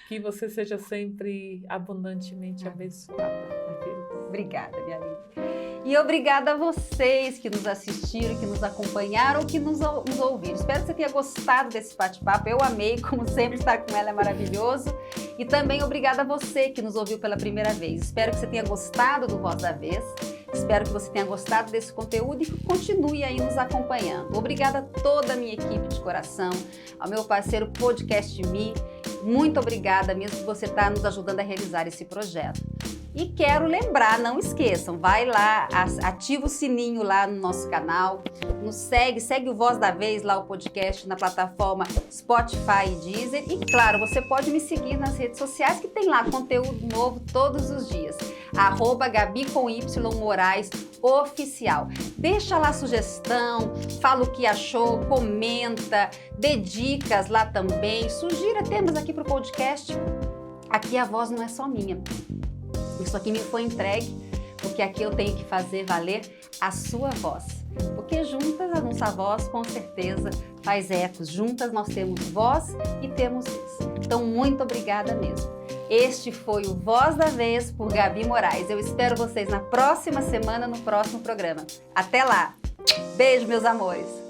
Que você seja sempre abundantemente abençoada.
Obrigada, minha linda. E obrigada a vocês que nos assistiram, que nos acompanharam, que nos ouviram. Espero que você tenha gostado desse bate-papo. Eu amei, como sempre, estar com ela é maravilhoso. E também obrigada a você que nos ouviu pela primeira vez. Espero que você tenha gostado do Voz da Vez. Espero que você tenha gostado desse conteúdo e que continue aí nos acompanhando. Obrigada a toda a minha equipe de coração, ao meu parceiro Podcast Me. Muito obrigada mesmo por você estar nos ajudando a realizar esse projeto. E quero lembrar, não esqueçam, vai lá, ativa o sininho lá no nosso canal, nos segue o Voz da Vez, lá o podcast na plataforma Spotify e Deezer. E claro, você pode me seguir nas redes sociais que tem lá conteúdo novo todos os dias. @Gabi_Moraes oficial. Deixa lá sugestão, fala o que achou, comenta, dê dicas lá também, sugira temas aqui para o podcast. Aqui a voz não é só minha. Isso aqui me foi entregue, porque aqui eu tenho que fazer valer a sua voz. Porque juntas a nossa voz, com certeza, faz ecos. Juntas nós temos voz e temos vez. Então, muito obrigada mesmo. Este foi o Voz da Vez por Gabi Moraes. Eu espero vocês na próxima semana, no próximo programa. Até lá! Beijo, meus amores!